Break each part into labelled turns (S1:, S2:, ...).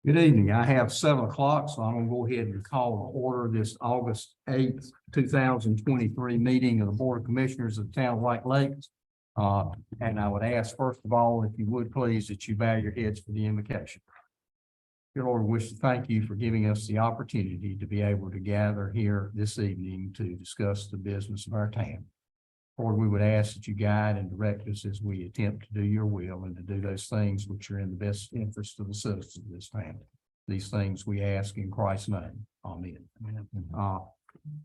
S1: Good evening. I have 7 o'clock, so I'm going to go ahead and call to order this August 8th, 2023 meeting of the Board of Commissioners of the Town of White Lakes. And I would ask, first of all, if you would please, that you bow your heads for the invocation. Dear Lord, we wish to thank you for giving us the opportunity to be able to gather here this evening to discuss the business of our town. Lord, we would ask that you guide and direct us as we attempt to do your will and to do those things which are in the best interest of the citizens of this town. These things we ask in Christ's name. Amen.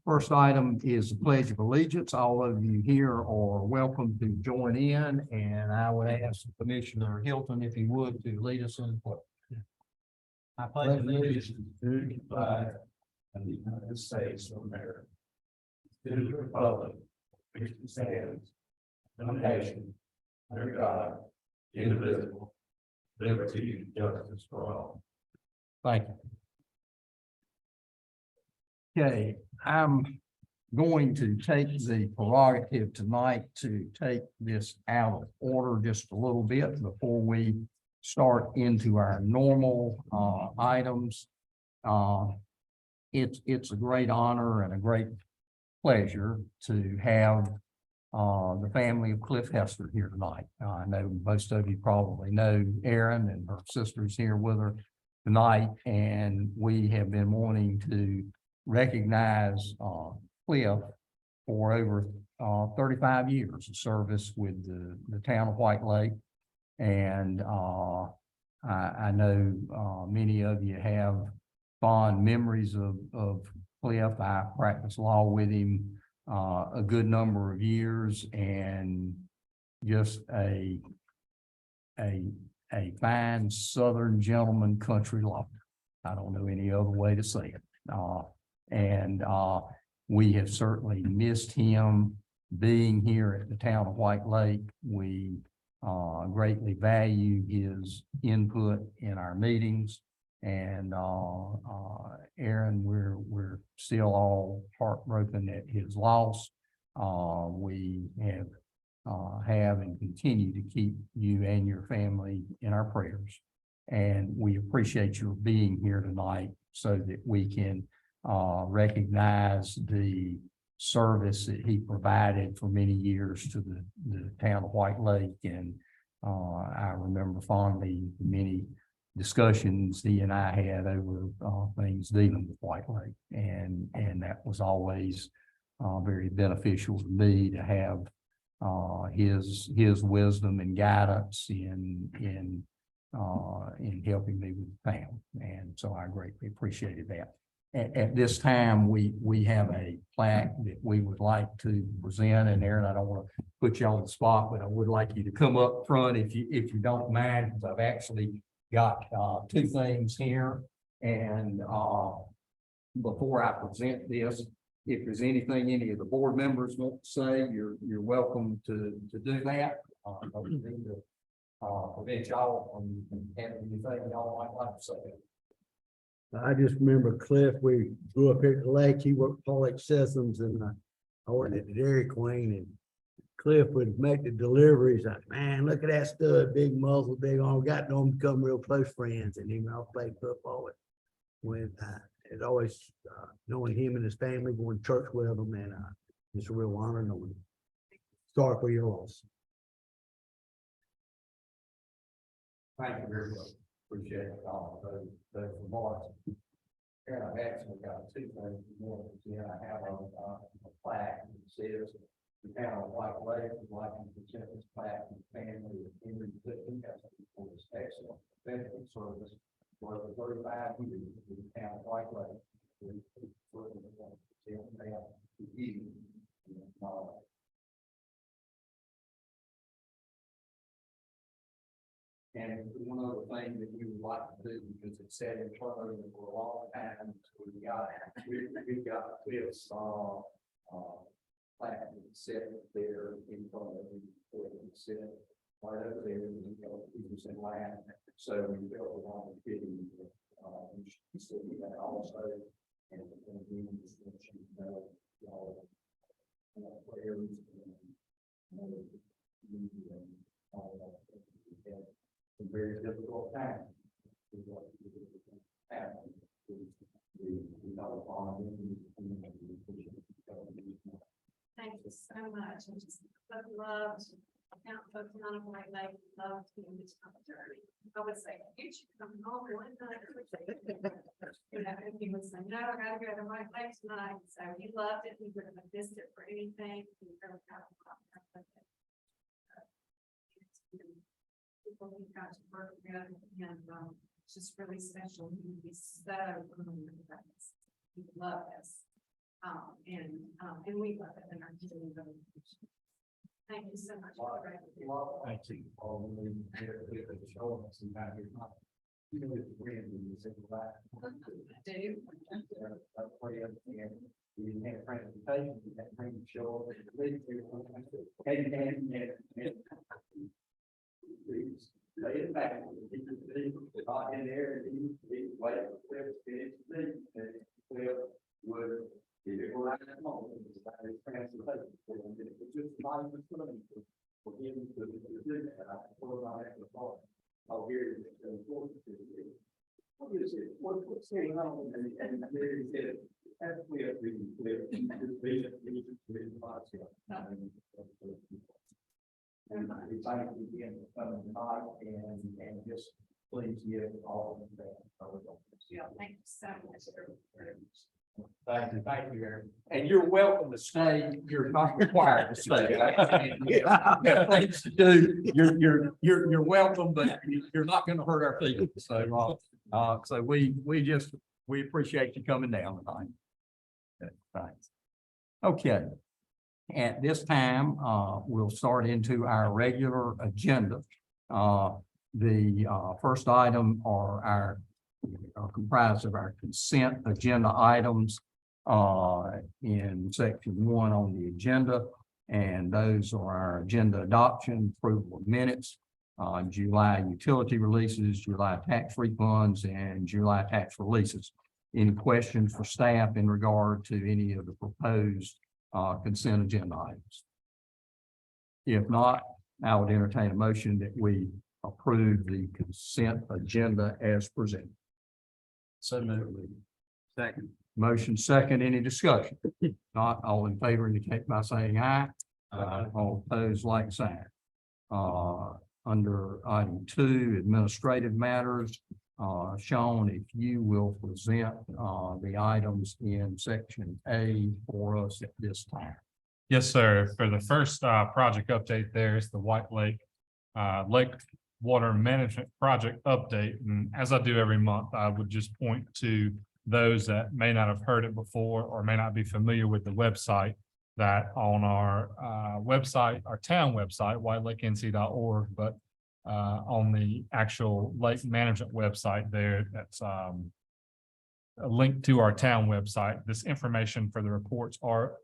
S1: First item is the Pledge of Allegiance. All of you here are welcome to join in, and I would ask Commissioner Hilton, if he would, to lead us in the pledge.
S2: I pledge allegiance to the flag of the United States of America, to the republic which stands one nation under God, indivisible, liberty and justice for all.
S1: Thank you. Okay, I'm going to take the prerogative tonight to take this out of order just a little bit before we start into our normal items. It's a great honor and a great pleasure to have the family of Cliff Hester here tonight. I know most of you probably know Erin and her sisters here with her tonight, and we have been wanting to recognize Cliff for over 35 years of service with the town of White Lake. And I know many of you have fond memories of Cliff. I practiced law with him a good number of years, and just a fine Southern gentleman country lawyer. I don't know any other way to say it. And we have certainly missed him being here at the town of White Lake. We greatly value his input in our meetings. And Erin, we're still all heartbroken at his loss. We have and continue to keep you and your family in our prayers. And we appreciate your being here tonight so that we can recognize the service that he provided for many years to the town of White Lake. And I remember fondly many discussions he and I had over things dealing with White Lake, and that was always very beneficial to me to have his wisdom and guidance in helping me with the town, and so I greatly appreciated that. At this time, we have a plaque that we would like to present, and Erin, I don't want to put you on the spot, but I would like you to come up front if you don't mind, because I've actually got two things here. And before I present this, if there's anything any of the board members want to say, you're welcome to do that. We need to prevent y'all from having anything y'all might like to say.
S3: I just remember Cliff, we grew up here at the lake. He worked for Paul Systems, and I worked at the Dairy Queen, and Cliff would make the deliveries. Like, man, look at that stud, big muzzle, big arm. Got to know him, become real close friends, and even I played football with. It's always knowing him and his family, going to church with them, and it's a real honor knowing him. Sorry for your loss.
S1: Thank you very much. Appreciate it. Those remarks. And I've actually got two things. I have a plaque that says the town of White Lake would like to present this plaque to the family of Henry Clifton for his excellent benefit service for over 35 years with the town of White Lake. And one other thing that we would like to do, because it's sat in front of you for a long time, we've got this plaque set there in front of you, set right over there, it was in line. So we built a long fitting, you see that also, and we just want you to know, prayers and all that. A very difficult time.
S4: so much. I just love to count folks on a white lake, love to do this kind of journey. I would say, you should come home one night. You know, and he would say, no, I gotta go to White Lake tonight. So he loved it. He wouldn't have missed it for anything. He really got a lot of it. People who got to work together and it's just really special. He would be so he loved us. And we love it and our really appreciate it. Thank you so much.
S2: Thank you. You know, it's weird when you say that.
S4: Do.
S2: You had a presentation, you had a training show. Please lay it back. Not in there, wait, would, if it were at that moment, it's about his transportation. It's just not even funny for him to do that. I pull it out at the bar. Oh, here it is. What is it? What's going on? And there he said, that's clear, clear. And it's like again, tonight and just please give all of that.
S4: Yeah, thank you so much.
S1: Thank you, Aaron. And you're welcome to stay. You're not required to stay. Yeah, things to do. You're welcome, but you're not going to hurt our feelings. So we appreciate you coming down tonight. Okay, thanks. Okay. At this time, we'll start into our regular agenda. The first item are comprised of our consent agenda items in section 1 on the agenda, and those are our agenda adoption, approval of minutes, July utility releases, July tax refunds, and July tax releases. Any questions for staff in regard to any of the proposed consent agenda items? If not, I would entertain a motion that we approve the consent agenda as presented. So moved. Second. Motion second, any discussion? Not all in favor indicate by saying aye. All opposed, like sign. Under item 2, administrative matters, Sean, if you will present the items in section A for us at this time.
S5: Yes, sir. For the first project update, there's the White Lake Lake Water Management Project update. And as I do every month, I would just point to those that may not have heard it before or may not be familiar with the website, that on our website, our town website, whitelake.nc.org, but on the actual lake management website there, that's a link to our town website. This information for the reports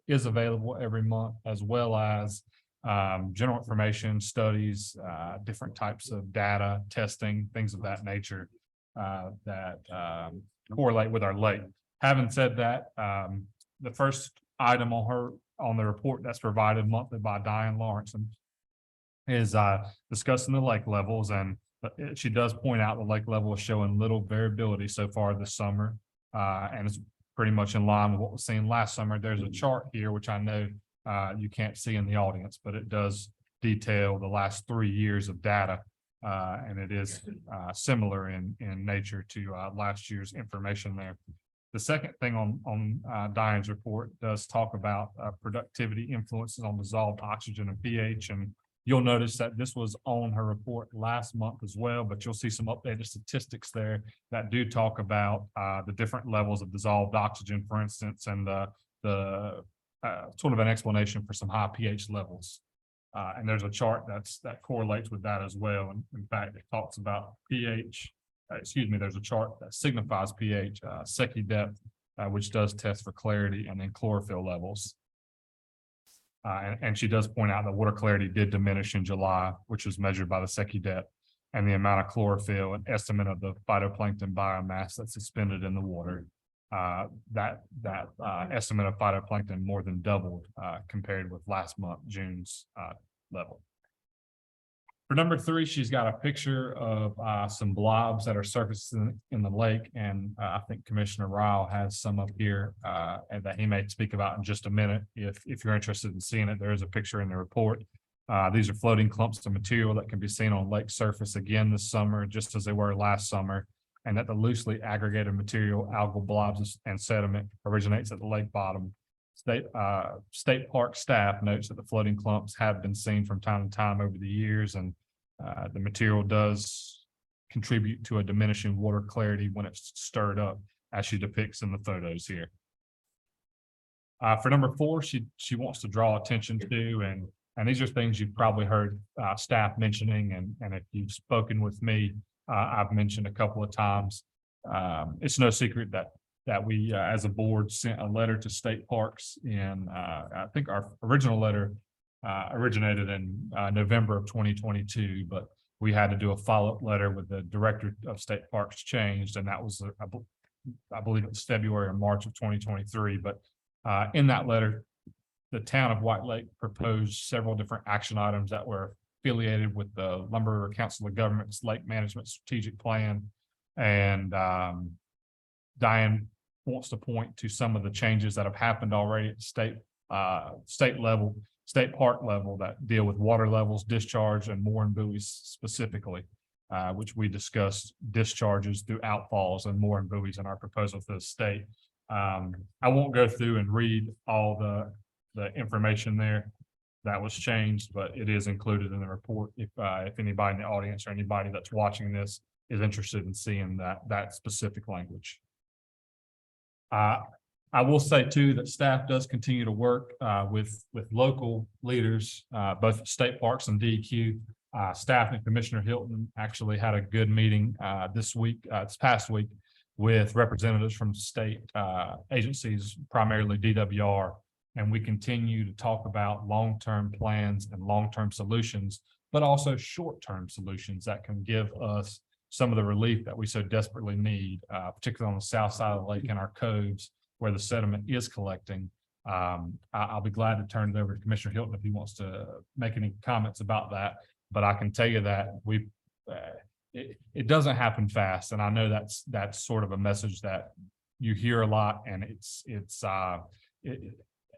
S5: is available every month, as well as general information, studies, different types of data, testing, things of that nature that correlate with our lake. Having said that, the first item on the report that's provided monthly by Diane Lawrence is discussing the lake levels, and she does point out the lake level is showing little variability so far this summer, and it's pretty much in line with what was seen last summer. There's a chart here which I know you can't see in the audience, but it does detail the last 3 years of data, and it is similar in nature to last year's information there. The second thing on Diane's report does talk about productivity influences on dissolved oxygen and pH, and you'll notice that this was on her report last month as well, but you'll see some updated statistics there that do talk about the different levels of dissolved oxygen, for instance, and the sort of an explanation for some high pH levels. And there's a chart that correlates with that as well. And in fact, it talks about pH, there's a chart that signifies pH, Secchi depth, which does test for clarity, and then chlorophyll levels. And she does point out that water clarity did diminish in July, which was measured by the Secchi depth, and the amount of chlorophyll, an estimate of the phytoplankton biomass that's suspended in the water. That estimate of phytoplankton more than doubled compared with last month, June's level. For number 3, she's got a picture of some blobs that are surfacing in the lake, and I think Commissioner Ryle has some up here and that he may speak about in just a minute. If you're interested in seeing it, there is a picture in the report. These are floating clumps of material that can be seen on lake surface again this summer, just as they were last summer, and that the loosely aggregated material, algal blobs and sediment originates at the lake bottom. State Park staff notes that the floating clumps have been seen from time to time over the years, and the material does contribute to a diminishing water clarity when it's stirred up, as she depicts in the photos here. For number 4, she wants to draw attention to, and these are things you've probably heard staff mentioning, and if you've spoken with me, I've mentioned a couple of times. It's no secret that we, as a board, sent a letter to state parks in, I think our original letter originated in November of 2022, but we had to do a follow-up letter with the director of state parks changed, and that was, I believe it was February or March of 2023. But in that letter, the town of White Lake proposed several different action items that were affiliated with the Lumber Council of Governments Lake Management Strategic Plan, and Diane wants to point to some of the changes that have happened already at state park level that deal with water levels, discharge, and mooring buoys specifically, which we discussed discharges through outfalls and mooring buoys in our proposal for the state. I won't go through and read all the information there that was changed, but it is included in the report if anybody in the audience or anybody that's watching this is interested in seeing that specific language. I will say too that staff does continue to work with local leaders, both state parks and DEQ. Staff and Commissioner Hilton actually had a good meeting this past week with representatives from state agencies, primarily DWR, and we continue to talk about long-term plans and long-term solutions, but also short-term solutions that can give us some of the relief that we so desperately need, particularly on the south side of the lake and our coves where the sediment is collecting. I'll be glad to turn it over to Commissioner Hilton if he wants to make any comments about that. But I can tell you that it doesn't happen fast, and I know that's sort of a message that you hear a lot, and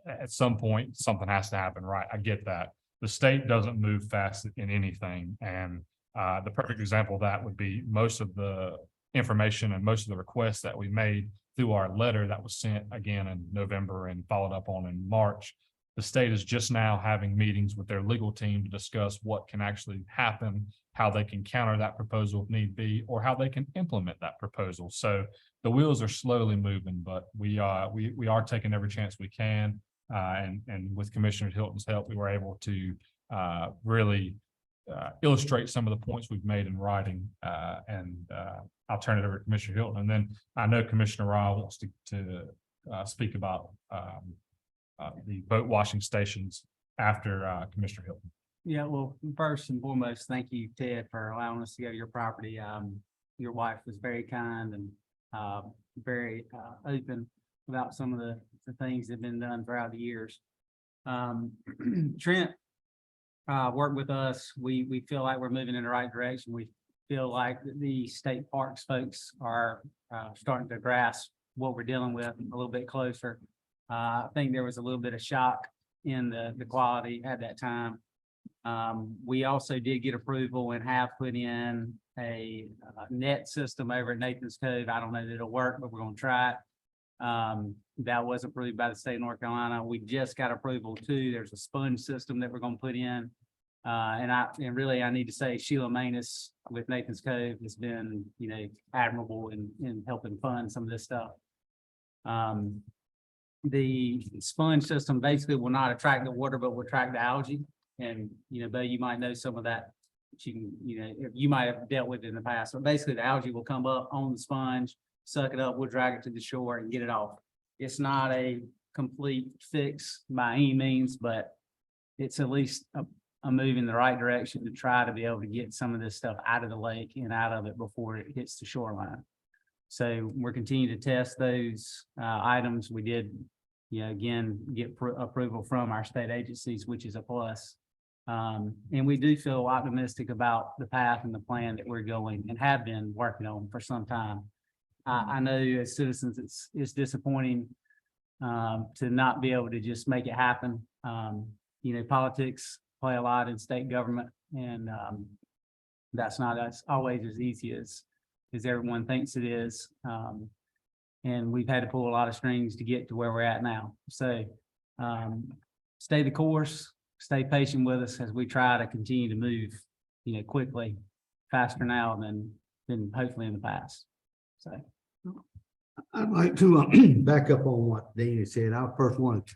S5: at some point something has to happen, right? I get that. The state doesn't move fast in anything, and the perfect example of that would be most of the information and most of the requests that we made through our letter that was sent again in November and followed up on in March. The state is just now having meetings with their legal team to discuss what can actually happen, how they can counter that proposal if need be, or how they can implement that proposal. So the wheels are slowly moving, but we are taking every chance we can. And with Commissioner Hilton's help, we were able to really illustrate some of the points we've made in writing. I'll turn it over to Commissioner Hilton, and then I know Commissioner Ryle wants to speak about the boat washing stations after Commissioner Hilton.
S6: Yeah, well, first and foremost, thank you, Ted, for allowing us to go to your property. Your wife was very kind and very open about some of the things that have been done throughout the years. Trent worked with us. We feel like we're moving in the right direction. We feel like the state parks folks are starting to grasp what we're dealing with a little bit closer. I think there was a little bit of shock in the quality at that time. We also did get approval and have put in a net system over at Nathan's Cove. I don't know that it'll work, but we're going to try it. That was approved by the state of North Carolina. We just got approval too. There's a sponge system that we're going to put in. And really, I need to say Sheila Manus with Nathan's Cove has been, admirable in helping fund some of this stuff. The sponge system basically will not attract the water, but will attract the algae. And, Bo, you might know some of that. You might have dealt with it in the past. So basically, the algae will come up on the sponge, suck it up, we'll drag it to the shore and get it off. It's not a complete fix by any means, but it's at least a move in the right direction to try to be able to get some of this stuff out of the lake and out of it before it hits the shoreline. So we're continuing to test those items. We did, again, get approval from our state agencies, which is a plus. And we do feel optimistic about the path and the plan that we're going and have been working on for some time. I know as citizens, it's disappointing to not be able to just make it happen. You know, politics play a lot in state government, and that's always as easy as everyone thinks it is. And we've had to pull a lot of strings to get to where we're at now. So stay the course, stay patient with us as we try to continue to move, you know, quickly, faster now than hopefully in the past. So.
S3: I'd like to back up on what Dean had said. I first want to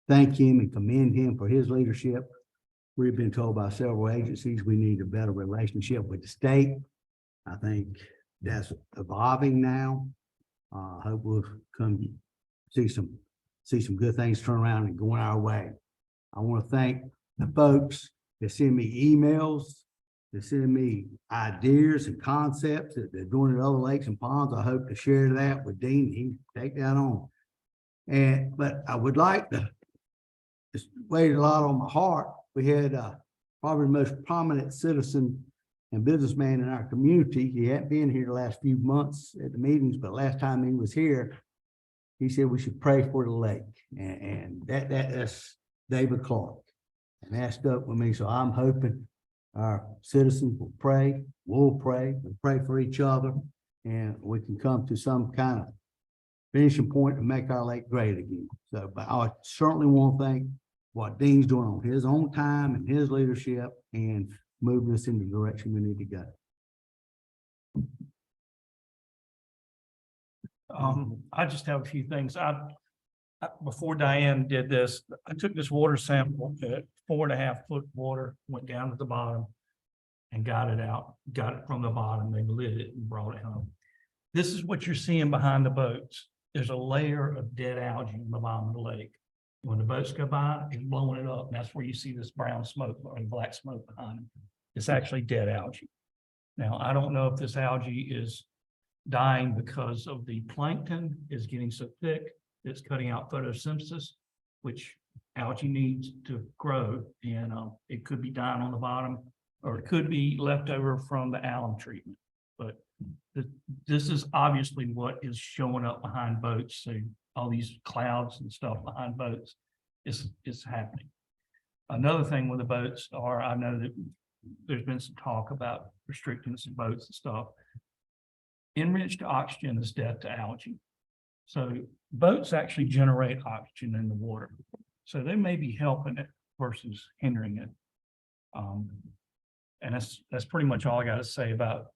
S3: thank him and commend him for his leadership. We've been told by several agencies we need a better relationship with the state. I think that's evolving now. I hope we'll come see some good things turn around and going our way. I want to thank the folks that send me emails, that send me ideas and concepts that they're doing at other lakes and ponds. I hope to share that with Dean. He can take that on. But I would like to, it's weighed a lot on my heart. We had probably the most prominent citizen and businessman in our community. He hadn't been here the last few months at the meetings, but last time he was here, he said we should pray for the lake. And that's David Clark. And that stuck with me. So I'm hoping our citizens will pray, we'll pray for each other, and we can come to some kind of finishing point to make our lake great again. So, but I certainly want to thank what Dean's doing on his own time and his leadership and moving us in the direction we need to go.
S2: I just have a few things. Before Diane did this, I took this water sample at 4.5 foot water, went down to the bottom and got it out, got it from the bottom. They lit it and brought it home. This is what you're seeing behind the boats. There's a layer of dead algae in the bottom of the lake. When the boats go by, it's blowing it up. And that's where you see this brown smoke or black smoke behind them. It's actually dead algae. Now, I don't know if this algae is dying because of the plankton is getting so thick, it's cutting out photosynthesis, which algae needs to grow. And it could be dying on the bottom, or it could be left over from the alum treatment. But this is obviously what is showing up behind boats. So all these clouds and stuff behind boats is happening. Another thing with the boats are, I know that there's been some talk about restricting some boats and stuff. Enriched oxygen is death to algae. So boats actually generate oxygen in the water. So they may be helping it versus hindering it. And that's pretty much all I got to say about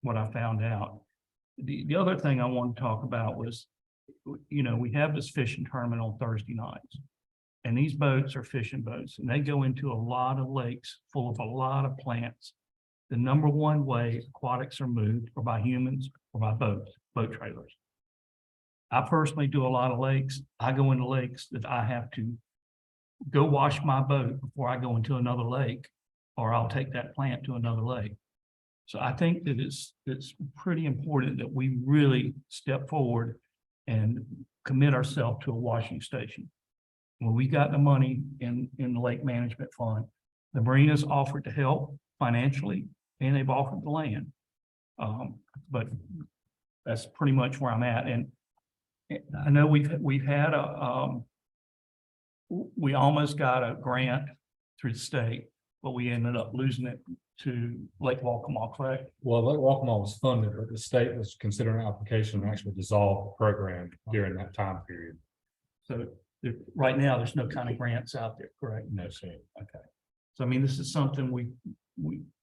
S2: what I found out. The other thing I want to talk about was, you know, we have this fishing tournament on Thursday nights. And these boats are fishing boats, and they go into a lot of lakes full of a lot of plants. The number one way aquatics are moved are by humans or by boats, boat trailers. I personally do a lot of lakes. I go into lakes that I have to go wash my boat before I go into another lake, or I'll take that plant to another lake. So I think that it's pretty important that we really step forward and commit ourselves to a washing station. When we got the money in the Lake Management Fund, the marinas offered to help financially, and they've offered the land. But that's pretty much where I'm at. And I know we've had we almost got a grant through the state, but we ended up losing it to Lake Walkmall, correct?
S5: Well, Lake Walkmall was funded, but the state was considering an application to actually dissolve the program during that time period.
S2: So right now, there's no kind of grants out there, correct?
S5: No, sir.
S2: Okay. So I mean, this is something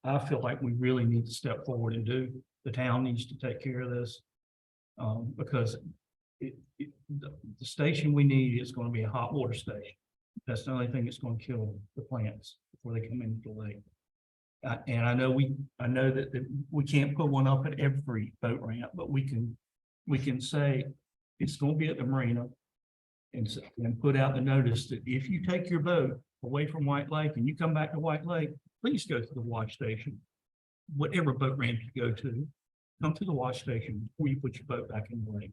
S2: I feel like we really need to step forward and do. The town needs to take care of this. Because the station we need is going to be a hot water station. That's the only thing that's going to kill the plants before they come into the lake. And I know that we can't put one up at every boat ramp, but we can say it's going to be at the marina, and put out the notice that if you take your boat away from White Lake and you come back to White Lake, please go to the wash station. Whatever boat ramp you go to, come to the wash station before you put your boat back in the lake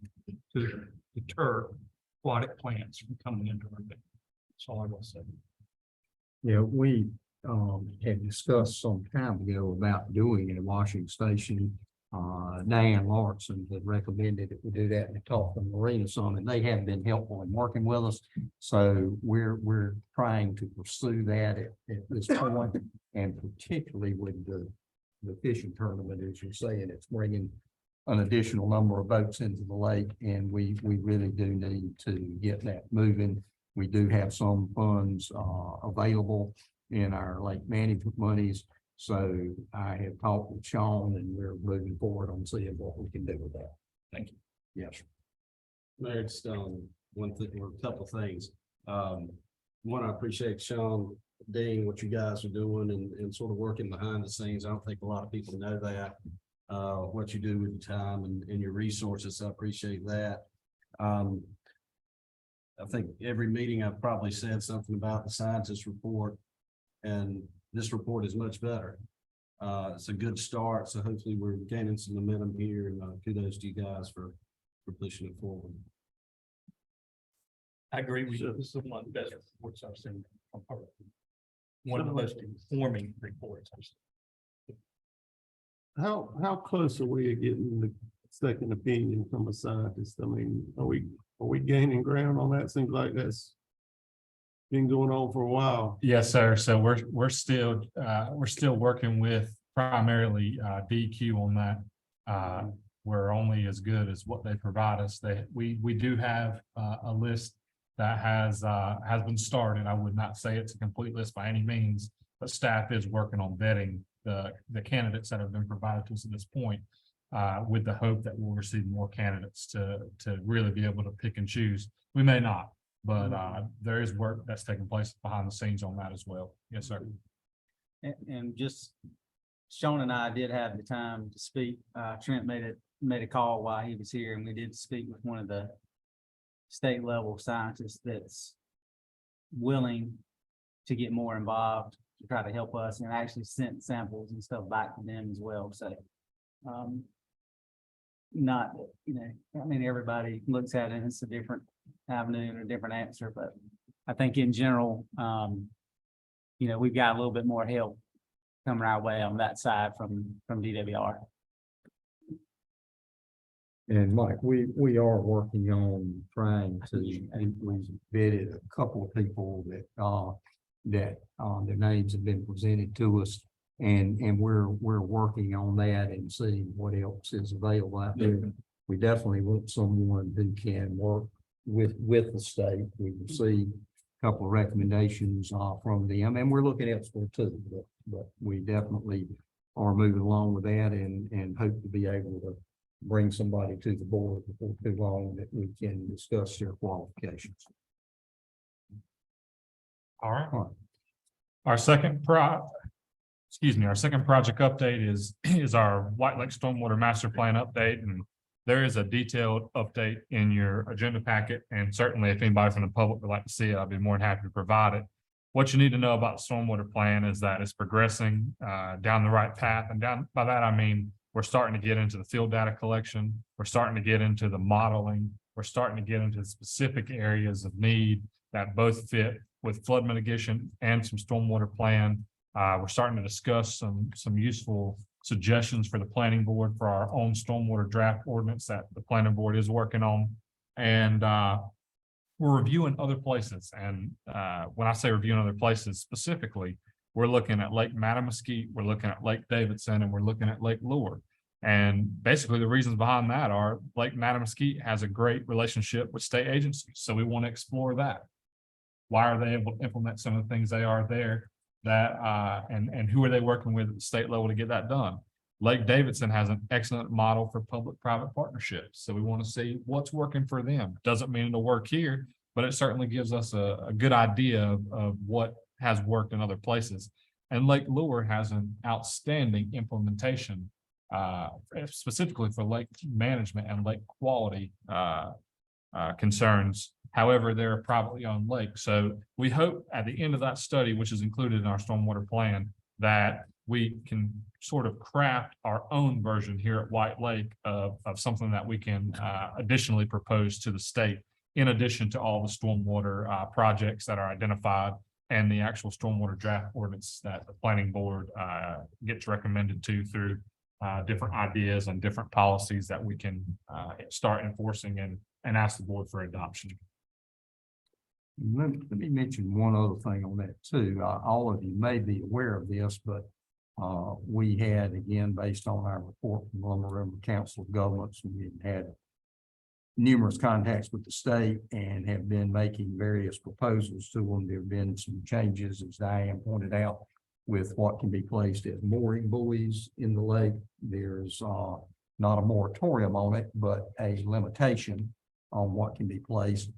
S2: to deter aquatic plants from coming into our lake. That's all I will say.
S1: Yeah, we had discussed some time ago about doing a washing station. Diane Lawrenson had recommended that we do that and talk to Marina some, and they have been helpful in working with us. So we're trying to pursue that at this point, and particularly with the fishing tournament, as you're saying, it's bringing an additional number of boats into the lake, and we really do need to get that moving. We do have some funds available in our lake management monies. So I have talked with Sean, and we're moving forward on seeing what we can do with that. Thank you. Yes.
S7: Mayor, just one thing or a couple of things. One, I appreciate Sean, Dean, what you guys are doing and sort of working behind the scenes. I don't think a lot of people know that. What you do with your time and your resources. So I appreciate that. I think every meeting I've probably said something about the scientist report, and this report is much better. It's a good start. So hopefully we're gaining some momentum here, and kudos to you guys for pushing it forward.
S2: I agree with you. This is one of the best reports I've seen. One of the most informing reports I've seen.
S8: How close are we to getting the second opinion from a scientist? I mean, are we gaining ground on that? Seems like that's been going on for a while.
S5: Yes, sir. So we're still working with primarily DQ on that. We're only as good as what they provide us. We do have a list that has been started. I would not say it's a complete list by any means, but staff is working on vetting the candidates that have been provided to us at this point, with the hope that we'll receive more candidates to really be able to pick and choose. We may not, but there is work that's taking place behind the scenes on that as well. Yes, sir.
S6: And just Sean and I did have the time to speak. Trent made a call while he was here, and we did speak with one of the state level scientists that's willing to get more involved to try to help us, and actually sent samples and stuff back to them as well. So not, I mean, everybody looks at it and it's a different avenue and a different answer, but I think in general, we've got a little bit more help coming our way on that side from DWR.
S1: And Mike, we are working on trying to, we vetted a couple of people that their names have been presented to us, and we're working on that and seeing what else is available out there. We definitely want someone who can work with the state. We received a couple of recommendations from them, and we're looking elsewhere too, but we definitely are moving along with that, and hope to be able to bring somebody to the board before too long that we can discuss their qualifications.
S5: All right.
S1: All right.
S5: Our second project update is our White Lake Stormwater Master Plan update, and there is a detailed update in your agenda packet. And certainly, if anybody from the public would like to see it, I'd be more than happy to provide it. What you need to know about the stormwater plan is that it's progressing down the right path, and by that I mean we're starting to get into the field data collection. We're starting to get into the modeling. We're starting to get into specific areas of need that both fit with flood mitigation and some stormwater plan. We're starting to discuss some useful suggestions for the planning board for our own stormwater draft ordinance that the planning board is working on. And we're reviewing other places. And when I say reviewing other places specifically, we're looking at Lake Mattamuskeet, we're looking at Lake Davidson, and we're looking at Lake Lure. And basically the reasons behind that are Lake Mattamuskeet has a great relationship with state agencies. So we want to explore that. Why are they able to implement some of the things they are there? And who are they working with at the state level to get that done? Lake Davidson has an excellent model for public-private partnerships. So we want to see what's working for them. Doesn't mean it'll work here, but it certainly gives us a good idea of what has worked in other places. And Lake Lure has an outstanding implementation, specifically for lake management and lake quality concerns. However, they're a privately owned lake. So we hope at the end of that study, which is included in our stormwater plan, that we can sort of craft our own version here at White Lake of something that we can additionally propose to the state, in addition to all the stormwater projects that are identified and the actual stormwater draft ordinance that the planning board gets recommended to through different ideas and different policies that we can start enforcing and ask the board for adoption.
S1: Let me mention one other thing on that too. All of you may be aware of this, but we had, again, based on our report from Valorem Council of Governments, we had numerous contacts with the state and have been making various proposals to them. There have been some changes, as Diane pointed out, with what can be placed as mooring buoys in the lake. There's not a moratorium on it, but a limitation on what can be placed.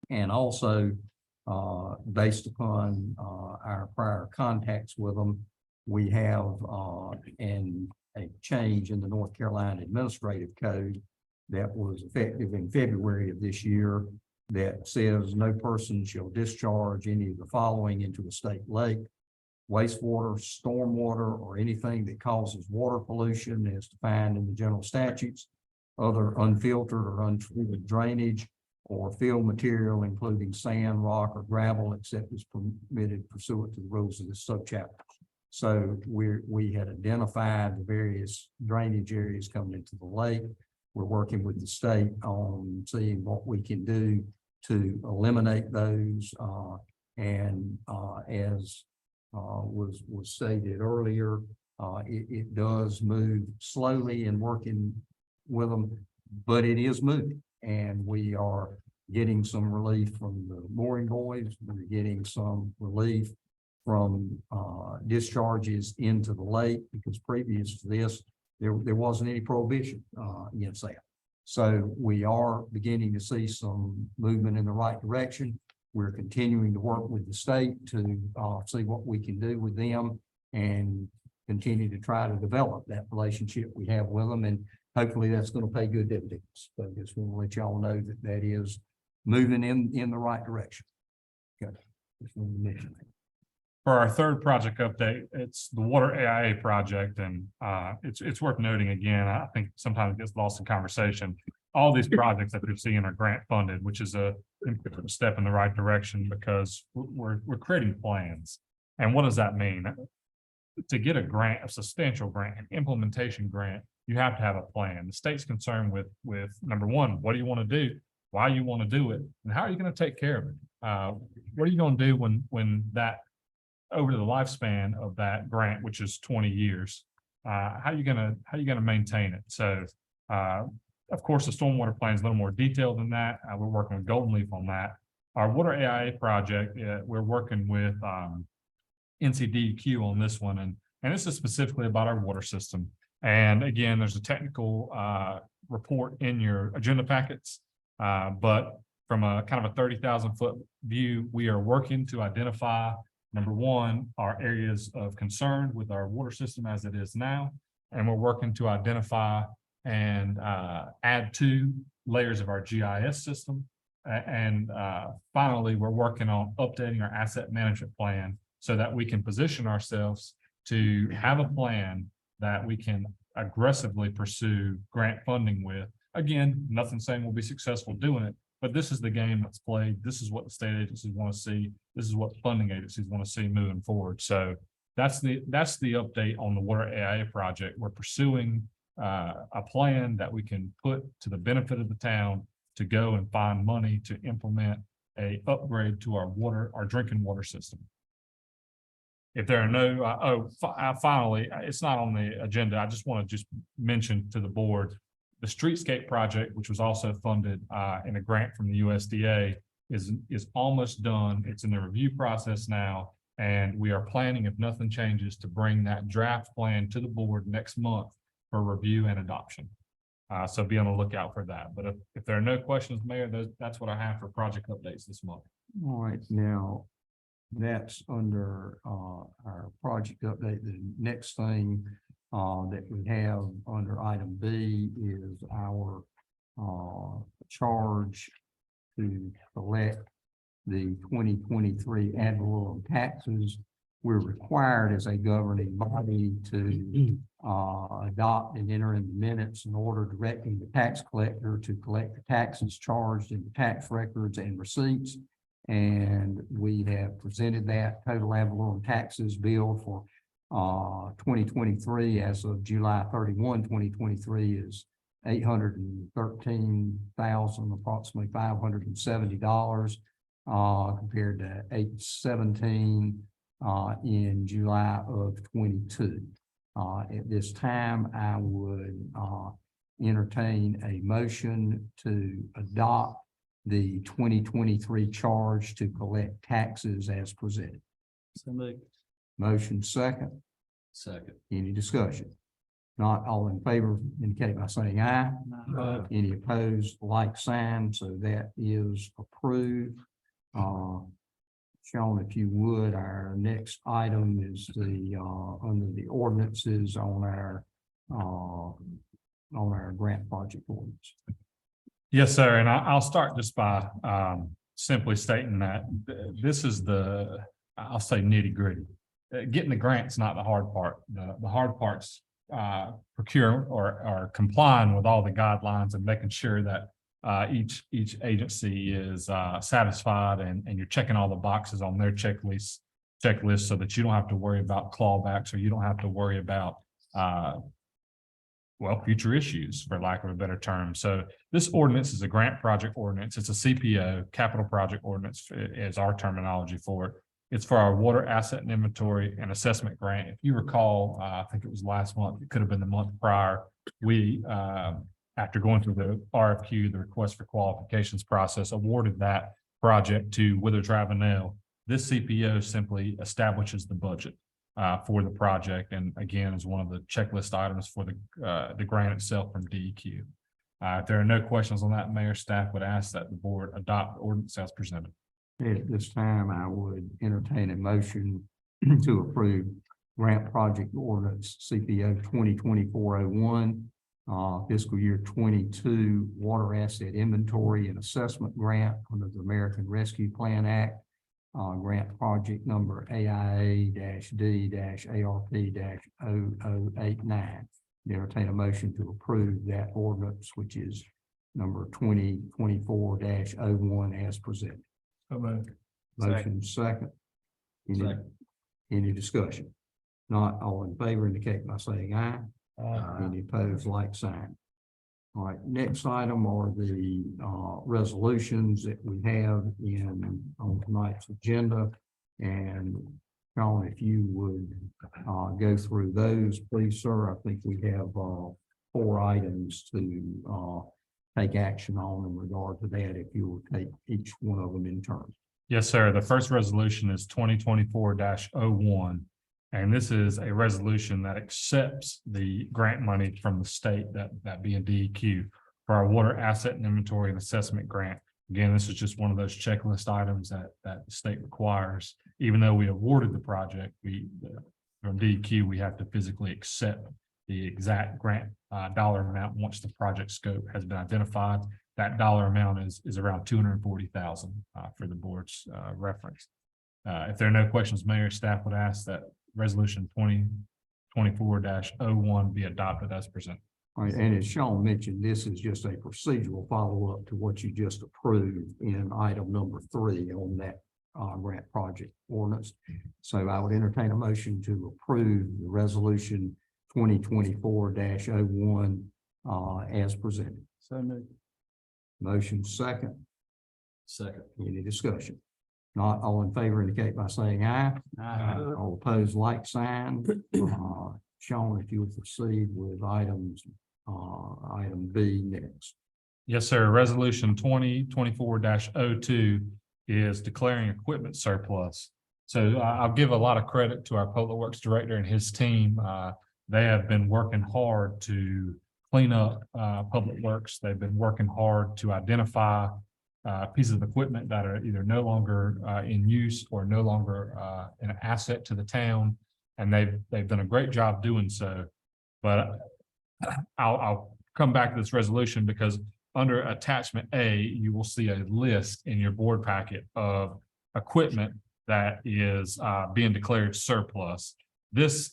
S1: And also, based upon our prior contacts with them, we have a change in the North Carolina Administrative Code that was effective in February of this year that says no person shall discharge any of the following into a state lake: wastewater, stormwater, or anything that causes water pollution as defined in the general statutes, other unfiltered or untreated drainage, or fill material, including sand, rock, or gravel, except as permitted pursuant to the rules of this subchapter. So we had identified the various drainage areas coming into the lake. We're working with the state on seeing what we can do to eliminate those. As was stated earlier, it does move slowly in working with them, but it is moving. And we are getting some relief from the mooring buoys. We're getting some relief from discharges into the lake, because previous to this, there wasn't any prohibition against that. So we are beginning to see some movement in the right direction. We're continuing to work with the state to see what we can do with them and continue to try to develop that relationship we have with them. And hopefully that's going to pay good dividends. But I just want to let y'all know that that is moving in the right direction. Okay. Just wanted to mention that.
S5: For our third project update, it's the Water AIA project, and it's worth noting again. I think sometimes it gets lost in conversation. All these projects that we're seeing are grant funded, which is a important step in the right direction, because we're creating plans. And what does that mean? To get a grant, a substantial grant, an implementation grant, you have to have a plan. The state's concerned with number one, what do you want to do? Why you want to do it? And how are you going to take care of it? What are you going to do when that, over the lifespan of that grant, which is 20 years, how are you gonna maintain it? So, of course, the stormwater plan is a little more detailed than that. We're working with Golden Leaf on that. Our Water AIA project, we're working with NCDQ on this one, and this is specifically about our water system. And again, there's a technical report in your agenda packets, but from a kind of a 30,000-foot view, we are working to identify, number one, our areas of concern with our water system as it is now, and we're working to identify and add 2 layers of our GIS system. And finally, we're working on updating our asset management plan so that we can position ourselves to have a plan that we can aggressively pursue grant funding with. Again, nothing saying we'll be successful doing it, but this is the game that's played. This is what the state agencies want to see. This is what funding agencies want to see moving forward. So that's the update on the Water AIA project. We're pursuing a plan that we can put to the benefit of the town to go and find money to implement a upgrade to our drinking water system. If there are no, finally, it's not on the agenda. I just want to just mention to the board, the streetscape project, which was also funded in a grant from the USDA, is almost done. It's in the review process now, and we are planning, if nothing changes, to bring that draft plan to the board next month for review and adoption. So be on the lookout for that. But if there are no questions, Mayor, that's what I have for project updates this month.
S1: All right, now that's under our project update. The next thing that we have under item B is our charge to collect the 2023 ad valorem taxes. We're required as a governing body to adopt and enter in the minutes an order directing the tax collector to collect the taxes charged in the tax records and receipts And we have presented that total ad valorem taxes bill for 2023 as of July 31, 2023 is $813,000, approximately $570, compared to $817 in July of 22. At this time, I would entertain a motion to adopt the 2023 charge to collect taxes as presented.
S6: So moved.
S1: Motion second.
S7: Second.
S1: Any discussion? Not all in favor indicate by saying aye. Any opposed, like sign, so that is approved. Sean, if you would, our next item is the under the ordinances on our grant project ordinance.
S5: Yes, sir. And I'll start just by simply stating that this is I'll say nitty gritty. Getting the grant's not the hard part. The hard part's procure or complying with all the guidelines and making sure that each agency is satisfied and you're checking all the boxes on their checklist so that you don't have to worry about clawbacks, or you don't have to worry about future issues, for lack of a better term. So this ordinance is a grant project ordinance. It's a CPO, capital project ordinance is our terminology for it. It's for our water asset and inventory and assessment grant. If you recall, I think it was last month, it could have been the month prior, we, after going through the RFQ, the request for qualifications process, awarded that project to Withers Ravenel. This CPO simply establishes the budget for the project, and again, is one of the checklist items for the grant itself from DEQ. If there are no questions on that, Mayor, staff would ask that the board adopt the ordinance as presented.
S1: At this time, I would entertain a motion to approve grant project ordinance CPO 2024-01, fiscal year 22 water asset inventory and assessment grant under the American Rescue Plan Act, grant project number AIA-D-ARP-0089. Entertain a motion to approve that ordinance, which is number 2024-01 as presented. Motion second. Any discussion? Not all in favor indicate by saying aye. Any opposed, like sign. All right, next item are the resolutions that we have on tonight's agenda. And Sean, if you would go through those, please, sir. I think we have 4 items to take action on in regard to that, if you will take each one of them in turn.
S5: Yes, sir. The first resolution is 2024-01. And this is a resolution that accepts the grant money from the state, that being DEQ, for our water asset and inventory and assessment grant. Again, this is just one of those checklist items that the state requires. Even though we awarded the project, from DEQ, we have to physically accept the exact grant dollar amount once the project scope has been identified. That dollar amount is around $240,000 for the board's reference. If there are no questions, Mayor, staff would ask that Resolution 2024-01 be adopted as presented.
S1: All right, and as Sean mentioned, this is just a procedural follow-up to what you just approved in item number 3 on that grant project ordinance. So I would entertain a motion to approve the resolution 2024-01 as presented.
S6: So moved.
S1: Motion second.
S7: Second.
S1: Any discussion? Not all in favor indicate by saying aye. All opposed, like sign. Sean, if you would proceed with item B next.
S5: Yes, sir. Resolution 2024-02 is declaring equipment surplus. So I'll give a lot of credit to our Public Works Director and his team. They have been working hard to clean up Public Works. They've been working hard to identify pieces of equipment that are either no longer in use or no longer an asset to the town, and they've done a great job doing so. But I'll come back to this resolution because under attachment A, you will see a list in your board packet of equipment that is being declared surplus. This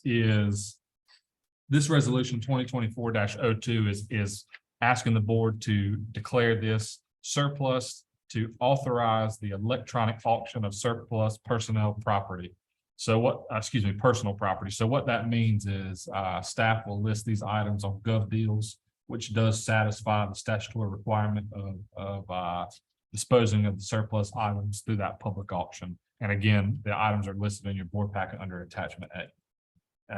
S5: resolution 2024-02 is asking the board to declare this surplus to authorize the electronic auction of surplus personnel property. So what, excuse me, personal property. So what that means is, staff will list these items on Gov Deals, which does satisfy the statutory requirement of disposing of the surplus items through that public auction. And again, the items are listed in your board packet under attachment A.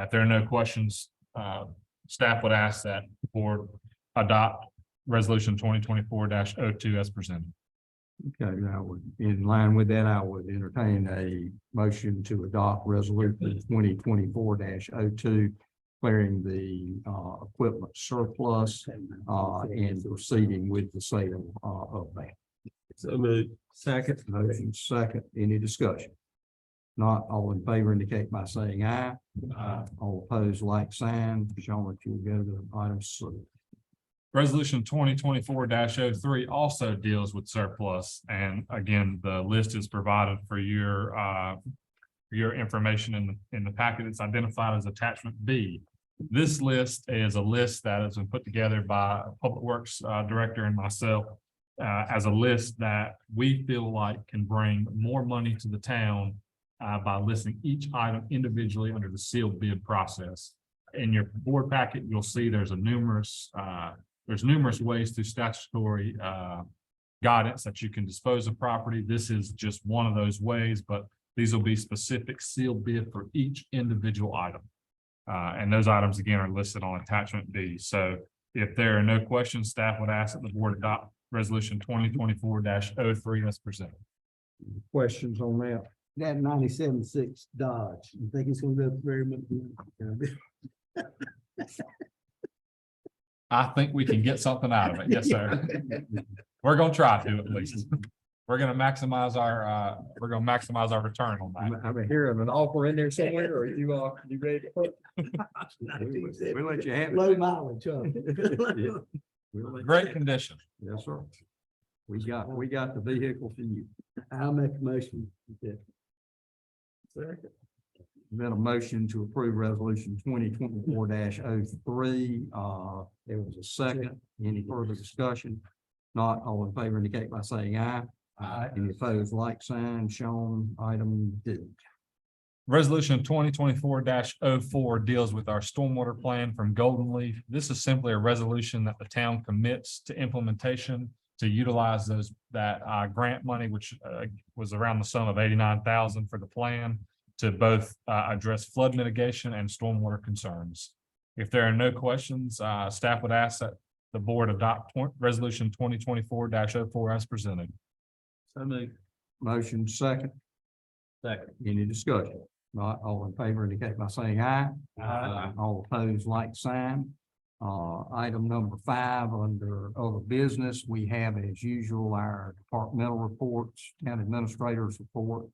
S5: If there are no questions, staff would ask that the board adopt resolution 2024-02 as presented.
S1: Okay, now, in line with that, I would entertain a motion to adopt resolution 2024-02, declaring the equipment surplus and proceeding with the sale of that.
S8: So moved.
S3: Second.
S1: Motion second, any discussion? Not all in favor indicate by saying aye. All opposed, like sign. Sean, if you go to item C.
S5: Resolution 2024-03 also deals with surplus. And again, the list is provided for your information in the packet. It's identified as attachment B. This list is a list that has been put together by Public Works Director and myself as a list that we feel like can bring more money to the town by listing each item individually under the sealed bid process. In your board packet, you'll see there's numerous ways through statutory guidance that you can dispose of property. This is just one of those ways, but these will be specific sealed bid for each individual item. And those items again are listed on attachment B. So if there are no questions, staff would ask that the board adopt resolution 2024-03 as presented.
S1: Questions on that?
S3: That 97.6 Dodge, you think it's gonna go very much?
S5: I think we can get something out of it. Yes, sir. We're gonna try to at least. We're gonna maximize our return on that.
S1: I'm hearing an offer in there somewhere, or you ready to put? We'll let you have it.
S3: Low mileage, huh?
S5: Great condition.
S1: Yes, sir. We got the vehicle for you.
S3: I'll make a motion.
S1: Been a motion to approve resolution 2024-03. There was a second. Any further discussion? Not all in favor indicate by saying aye.
S3: Aye.
S1: Any opposed, like sign. Shown item D.
S5: Resolution 2024-04 deals with our stormwater plan from Golden Leaf. This is simply a resolution that the town commits to implementation to utilize that grant money, which was around the sum of $89,000 for the plan to both address flood mitigation and stormwater concerns. If there are no questions, staff would ask that the board adopt resolution 2024-04 as presented.
S6: So moved.
S1: Motion second.
S6: Second.
S1: Any discussion? Not all in favor indicate by saying aye.
S6: Aye.
S1: All opposed, like sign. Item number 5 under other business, we have as usual our departmental reports, town administrators report,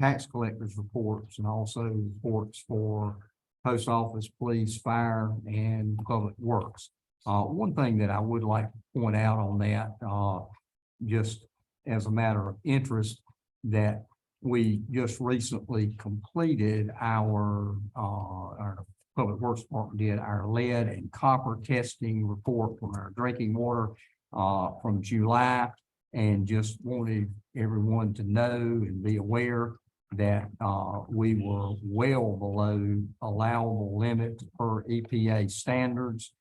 S1: tax collectors reports, and also reports for post office, police, fire, and public works. One thing that I would like to point out on that, just as a matter of interest, that we just recently completed our Public Works Department did our lead and copper testing report from our drinking water from July, and just wanted everyone to know and be aware that we were well below allowable limits per EPA standards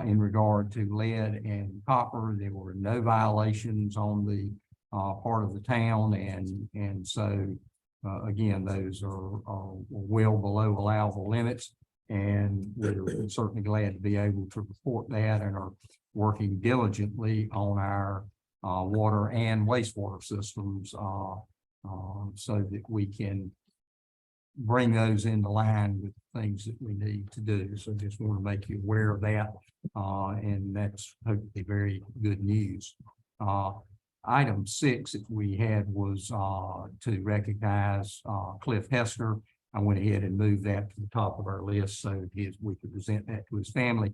S1: in regard to lead and copper. There were no violations on the part of the town, and so again, those are well below allowable limits, and we're certainly glad to be able to report that and are working diligently on our water and wastewater systems so that we can bring those into line with things that we need to do. So just want to make you aware of that, and that's hopefully very good news. Item 6 that we had was to recognize Cliff Hester. I went ahead and moved that to the top of our list so we could present that to his family.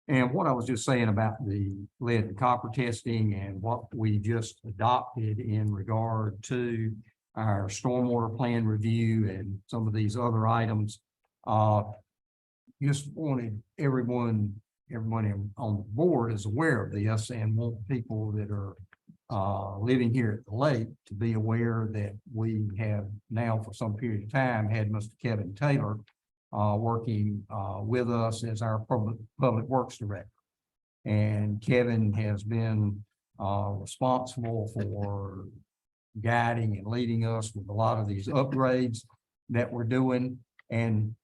S1: And what I was just saying about the lead and copper testing and what we just adopted in regard to our stormwater plan review and some of these other items, just wanted everyone on the board is aware of this, and want people that are living here at the lake to be aware that we have now for some period of time had Mr. Kevin Taylor working with us as our public works director. And Kevin has been responsible for guiding and leading us with a lot of these upgrades that we're doing. And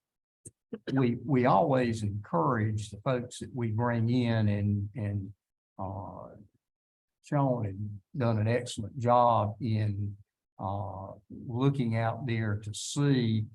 S1: we always encourage the folks that we bring in, and Sean had done an excellent job in looking out there to see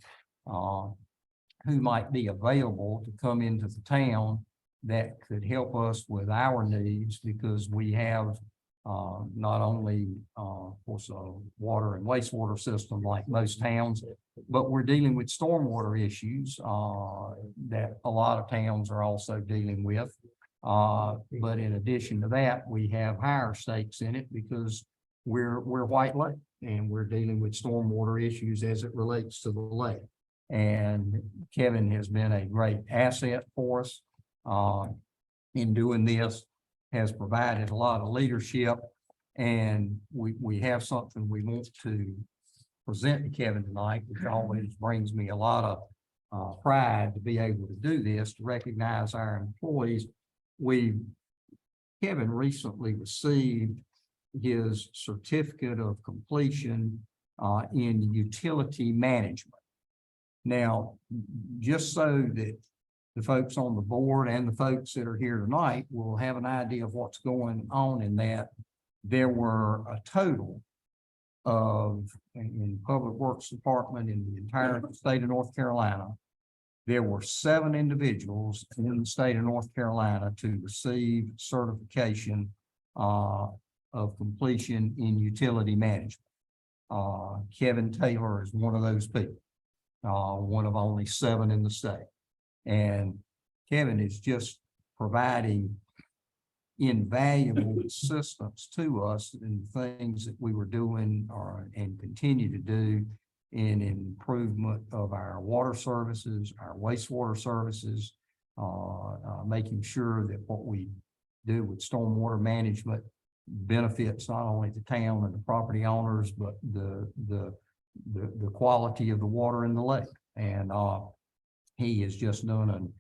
S1: who might be available to come into the town that could help us with our needs, because we have not only, of course, a water and wastewater system like most towns, but we're dealing with stormwater issues that a lot of towns are also dealing with. But in addition to that, we have higher stakes in it because we're White Lake and we're dealing with stormwater issues as it relates to the lake. And Kevin has been a great asset for us in doing this, has provided a lot of leadership, and we have something we want to present to Kevin tonight, which always brings me a lot of pride to be able to do this, to recognize our employees. Kevin recently received his certificate of completion in utility management. Now, just so that the folks on the board and the folks that are here tonight will have an idea of what's going on in that, there were a total of, in Public Works Department in the entire state of North Carolina, there were 7 individuals in the state of North Carolina to receive certification of completion in utility management. Kevin Taylor is one of those people, one of only 7 in the state. And Kevin is just providing invaluable assistance to us in things that we were doing and continue to do in improvement of our water services, our wastewater services, making sure that what we do with stormwater management benefits not only the town and the property owners, but the quality of the water in the lake. And he has just done an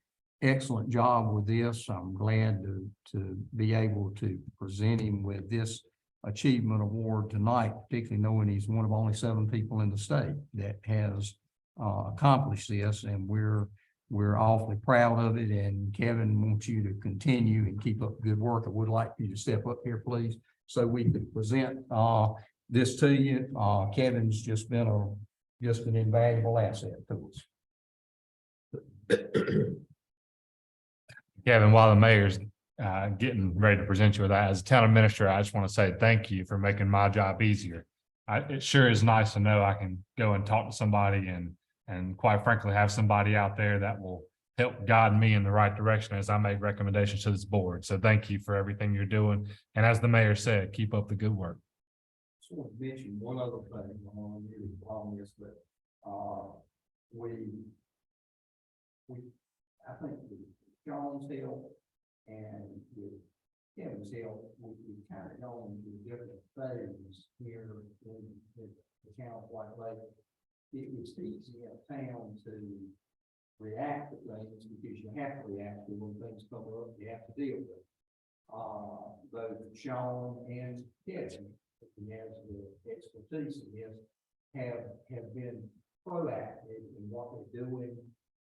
S1: excellent job with this. I'm glad to be able to present him with this achievement award tonight, particularly knowing he's one of only 7 people in the state that has accomplished this, and we're awfully proud of it. And Kevin wants you to continue and keep up the good work. I would like for you to step up here, please, so we can present this to you. Kevin's just been an invaluable asset to us.
S5: Kevin, while the mayor's getting ready to present you with that, as a town administrator, I just want to say thank you for making my job easier. It sure is nice to know I can go and talk to somebody and quite frankly, have somebody out there that will help guide me in the right direction as I make recommendations to this board. So thank you for everything you're doing. And as the mayor said, keep up the good work.
S1: Just want to mention one other thing on this, but I think with John's help and with Kevin's help, we kind of gone through different things here in the town of White Lake. It was easy in a town to react to things because you have to react to when things come up, you have to deal with it. Both Sean and Kevin, who has the expertise in this, have been proactive in what they're doing.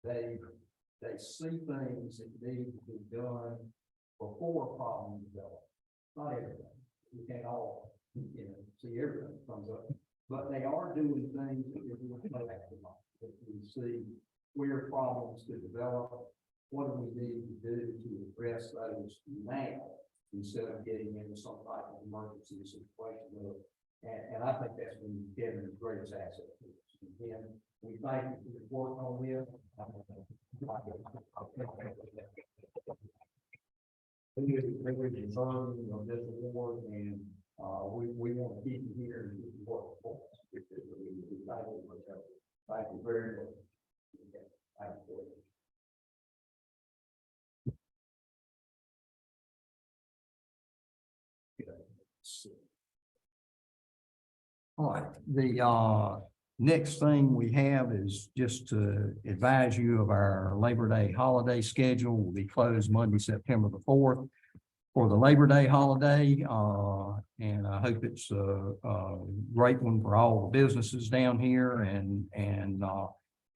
S1: They see things that need to be done before problems develop. Not everything. We can't all, see everything that comes up. But they are doing things that they're doing proactive on. That we see where problems could develop. What do we need to do to address those now instead of getting into some type of emergency situation? And I think that's been Kevin's greatest asset. Again, we thank you for your work on this. We're deserving of this award, and we want to keep you here and keep you working for us. Thank you very much. Thank you. All right, the next thing we have is just to advise you of our Labor Day holiday schedule. Will be closed Monday, September the 4th for the Labor Day holiday. And I hope it's a great one for all the businesses down here and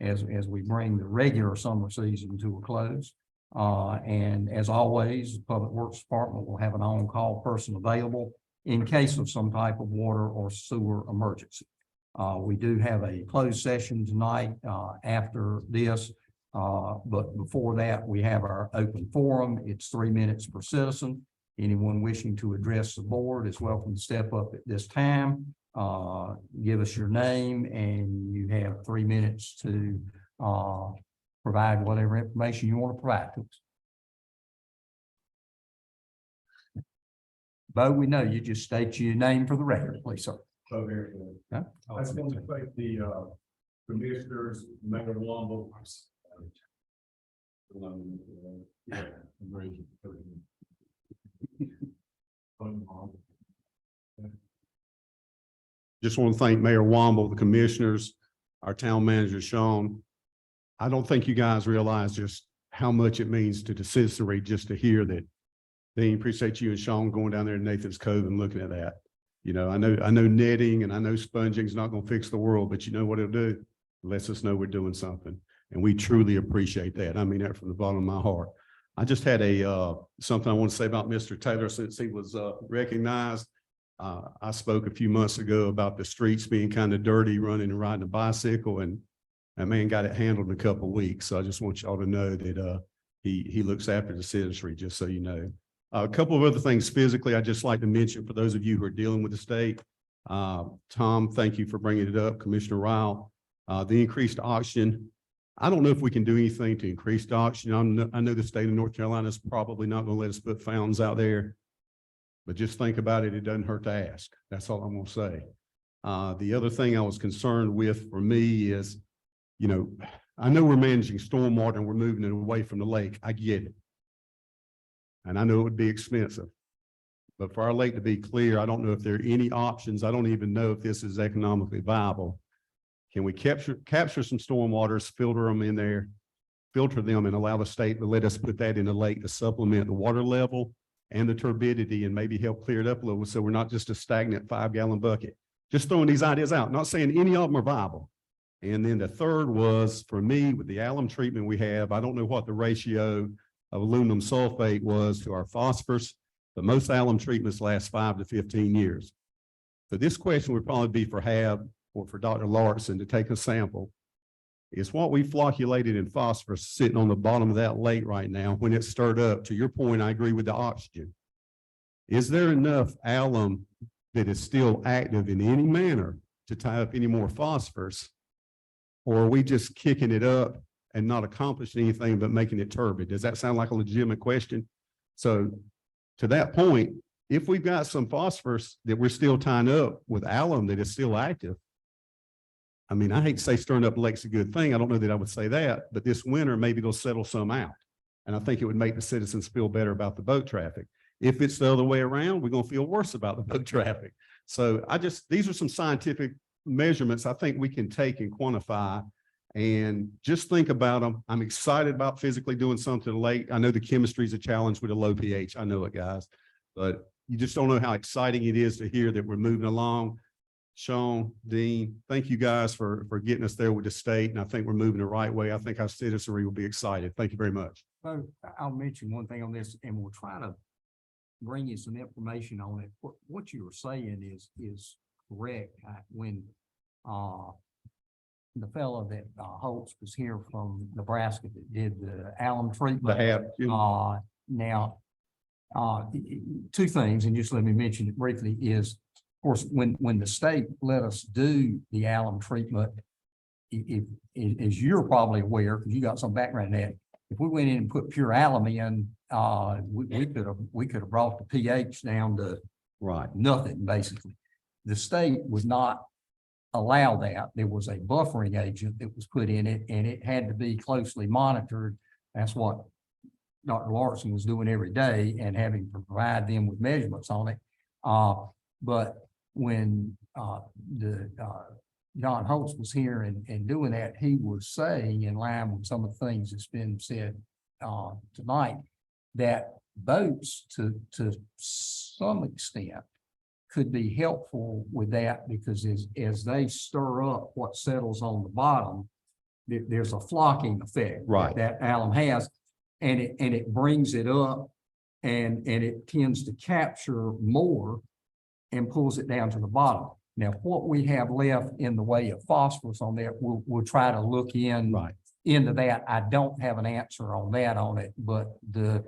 S1: as we bring the regular summer season to a close. And as always, the Public Works Department will have an on-call person available in case of some type of water or sewer emergency. We do have a closed session tonight after this, but before that, we have our open forum. It's 3 minutes per citizen. Anyone wishing to address the board is welcome to step up at this time. Give us your name, and you have 3 minutes to provide whatever information you want to provide to us. Bo, we know you just state your name for the record, please, sir.
S2: Oh, very good.
S1: Yeah.
S2: I just want to thank the commissioners, Mayor Womble. Yeah, very good.
S8: Just want to thank Mayor Womble, the commissioners, our town manager, Sean. I don't think you guys realize just how much it means to the citizenry just to hear that. Dean, appreciate you and Sean going down there to Nathan's Cove and looking at that. You know, I know netting and I know sponging is not going to fix the world, but you know what it'll do? It lets us know we're doing something. And we truly appreciate that. I mean that from the bottom of my heart. I just had something I want to say about Mr. Taylor since he was recognized. I spoke a few months ago about the streets being kind of dirty, running and riding a bicycle, and that man got it handled in a couple of weeks. So I just want y'all to know that he looks after the citizenry, just so you know. A couple of other things physically I'd just like to mention for those of you who are dealing with the state. Tom, thank you for bringing it up. Commissioner Ryle, the increased oxygen. I don't know if we can do anything to increase the oxygen. I know the state of North Carolina is probably not going to let us put fountains out there, but just think about it. It doesn't hurt to ask. That's all I'm going to say. The other thing I was concerned with for me is, you know, I know we're managing stormwater and we're moving it away from the lake. I get it. And I know it would be expensive, but for our lake to be clear, I don't know if there are any options. I don't even know if this is economically viable. Can we capture some stormwaters, filter them in there, filter them and allow the state to let us put that in the lake to supplement the water level and the turbidity and maybe help clear it up a little so we're not just a stagnant 5-gallon bucket. Just throwing these ideas out, not saying any of them are viable. And then the third was for me with the alum treatment we have, I don't know what the ratio of aluminum sulfate was to our phosphorus, but most alum treatments last 5 to 15 years. So this question would probably be for Hab or for Dr. Larson to take a sample. Is what we flocculated in phosphorus sitting on the bottom of that lake right now when it's stirred up? To your point, I agree with the oxygen. Is there enough alum that is still active in any manner to tie up any more phosphorus? Or are we just kicking it up and not accomplishing anything but making it turbid? Does that sound like a legitimate question? So to that point, if we've got some phosphorus that we're still tying up with alum that is still active, I mean, I hate to say stirring up the lake's a good thing. I don't know that I would say that, but this winter, maybe it'll settle some out. And I think it would make the citizens feel better about the boat traffic. If it's the other way around, we're going to feel worse about the boat traffic. So these are some scientific measurements I think we can take and quantify and just think about them. I'm excited about physically doing something to the lake. I know the chemistry is a challenge with a low pH. I know it, guys, but you just don't know how exciting it is to hear that we're moving along. Sean, Dean, thank you guys for getting us there with the state. And I think we're moving the right way. I think our citizenry will be excited. Thank you very much.
S1: So I'll mention one thing on this, and we'll try to bring you some information on it. What you were saying is correct. When the fellow that Holtz was here from Nebraska that did the alum treatment. Now, two things, and just let me mention it briefly, is, of course, when the state let us do the alum treatment, as you're probably aware, because you got some background in that, if we went in and put pure alum in, we could have brought the pH down to nothing, basically. The state would not allow that. There was a buffering agent that was put in it, and it had to be closely monitored. That's what Dr. Larson was doing every day and having to provide them with measurements on it. But John Holtz was here and doing that, he was saying in line with some of the things that's been said tonight, that boats to some extent could be helpful with that, because as they stir up what settles on the bottom, there's a flocking effect.
S9: Right.
S1: That alum has, and it brings it up and it tends to capture more and pulls it down to the bottom. Now, what we have left in the way of phosphorus on that, we'll try to look into that. I don't have an answer on it, but the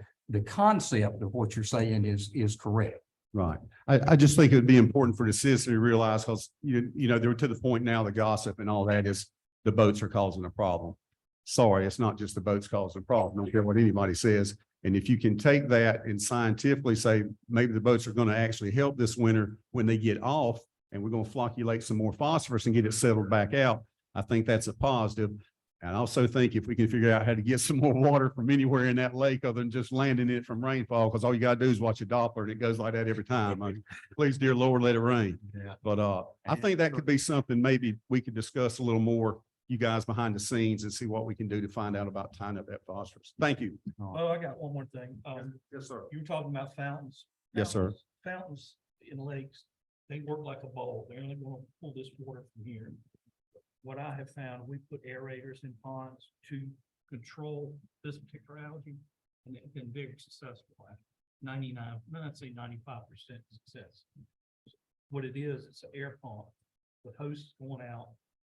S1: concept of what you're saying is correct.
S9: Right. I just think it would be important for the citizen to realize, because you know, they're to the point now, the gossip and all that is the boats are causing a problem. Sorry, it's not just the boats causing a problem. Don't care what anybody says. And if you can take that and scientifically say, maybe the boats are going to actually help this winter when they get off, and we're going to flocculate some more phosphorus and get it settled back out, I think that's a positive. And I also think if we can figure out how to get some more water from anywhere in that lake other than just landing it from rainfall, because all you got to do is watch a Doppler and it goes like that every time. I mean, please, dear Lord, let it rain.
S1: Yeah.
S9: But I think that could be something maybe we could discuss a little more, you guys behind the scenes, and see what we can do to find out about tying up that phosphorus. Thank you.
S2: Oh, I got one more thing.
S9: Yes, sir.
S2: You were talking about fountains.
S9: Yes, sir.
S2: Fountains in lakes, they work like a ball. They're only going to pull this water from here. What I have found, we put aerators in ponds to control this particular algae, and they've been very successful at 99, I'd say 95% success. What it is, it's an air pump with hoses going out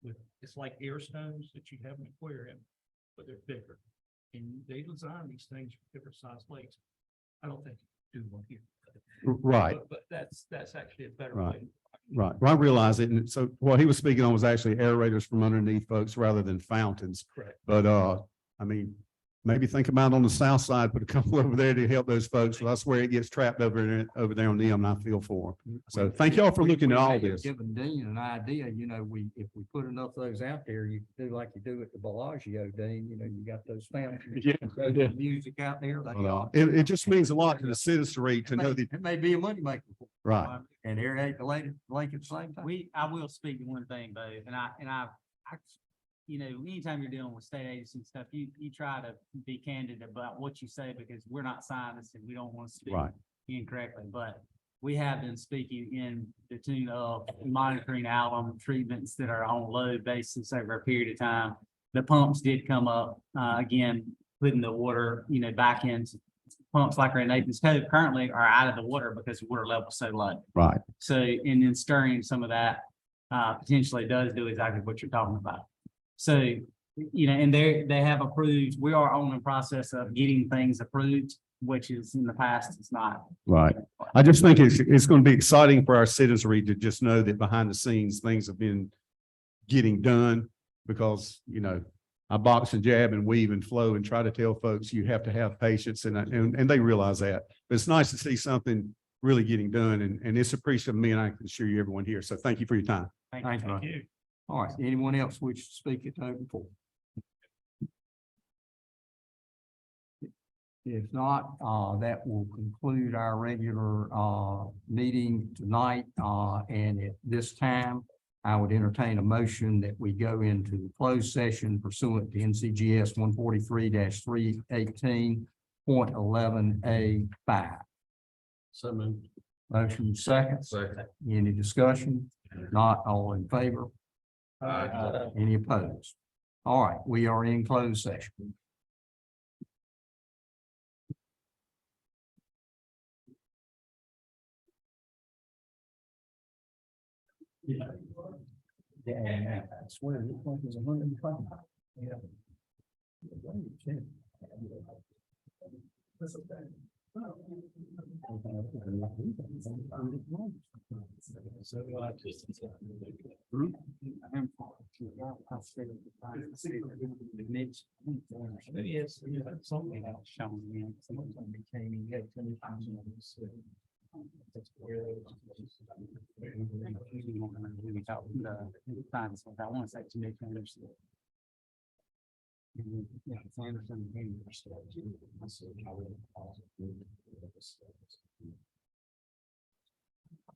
S2: with, it's like air stones that you have in an aquarium, but they're bigger. And they design these things for different size lakes. I don't think you do one here.
S9: Right.
S2: But that's actually a better
S9: Right.
S2: way.
S9: Right. Well, I realize it. And so what he was speaking on was actually aerators from underneath folks rather than fountains.
S2: Correct.
S9: But I mean, maybe think about on the south side, put a couple over there to help those folks. Well, that's where it gets trapped over there on them, and I feel for them. So thank y'all for looking at all this.
S1: Giving Dean an idea, you know, if we put enough of those out there, you can do like you do at the Bellagio, Dean, you know, you got those fountains.
S9: Yeah,
S1: throw the music out there.
S9: It just means a lot to the citizenry to know that,
S1: It may be a moneymaker.
S9: right.
S1: And aerate the lake at the same time.
S6: I will speak to one thing, though, and I, you know, anytime you're dealing with state agency and stuff, you try to be candid about what you say, because we're not scientists and we don't want to speak
S9: Right.
S6: incorrectly, but we have been speaking in the tune of monitoring alum treatments that are on load basis over a period of time. The pumps did come up, again, putting the water, you know, back into pumps like our Nathan's Cove currently are out of the water because the water level is so low.
S9: Right.
S6: So, and then stirring some of that, potentially does do exactly what you're talking about. So, you know, and they have approved, we are on the process of getting things approved, which is in the past, it's not.
S9: Right. I just think it's going to be exciting for our citizenry to just know that behind the scenes, things have been getting done, because, you know, I box and jab and weave and flow and try to tell folks you have to have patience, and they realize that. But it's nice to see something really getting done, and it's appreciative of me, and I can assure you everyone here. So thank you for your time.
S1: Thanks,
S2: Thank
S1: Ron.
S2: you.
S1: All right, anyone else wish to speak at the open forum? If not, that will conclude our regular meeting tonight. And at this time, I would entertain a motion that we go into closed session pursuant to NCGS 143-318.11A5.
S7: So moved.
S1: Motion second.
S7: Second.
S1: Any discussion? If not, all in favor? Any opposed? All right, we are in closed session. Yeah, I swear, this one is 105. Yeah.
S2: Yes, something else.
S6: Showing me, someone's gonna be came in, I want to say to Nick Anderson. Yeah, it's Anderson.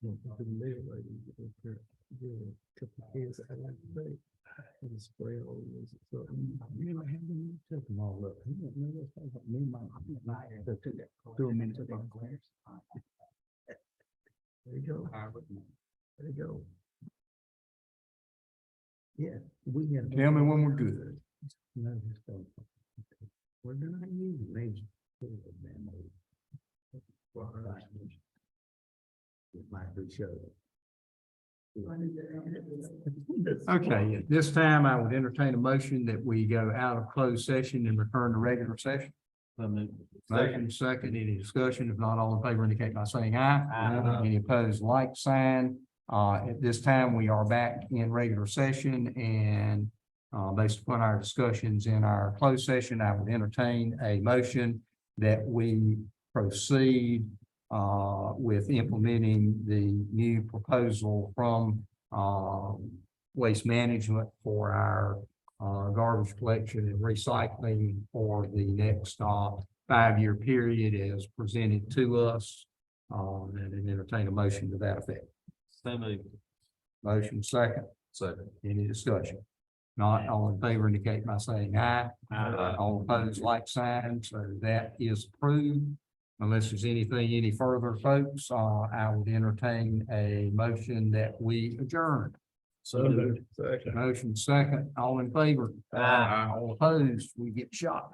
S3: There you go. There you go. Yeah, we had.
S1: Tell me when we're good.
S3: We're gonna use major. It might be show.
S1: Okay, at this time, I would entertain a motion that we go out of closed session and return to regular session. Motion second, any discussion? If not, all in favor indicate by saying aye.
S6: Aye.
S1: Any opposed, like sign. At this time, we are back in regular session and based upon our discussions in our closed session, I would entertain a motion that we proceed with implementing the new proposal from Waste Management for our garbage collection and recycling for the next 5-year period as presented to us. And entertain a motion to that effect. Motion second. Second. Any discussion? Not all in favor indicate by saying aye.
S6: Aye.
S1: All opposed, like sign. So that is approved. Unless there's anything any further, folks, I would entertain a motion that we adjourn.
S8: Second.
S1: Motion second, all in favor?
S6: Aye.
S1: All opposed, we get shot.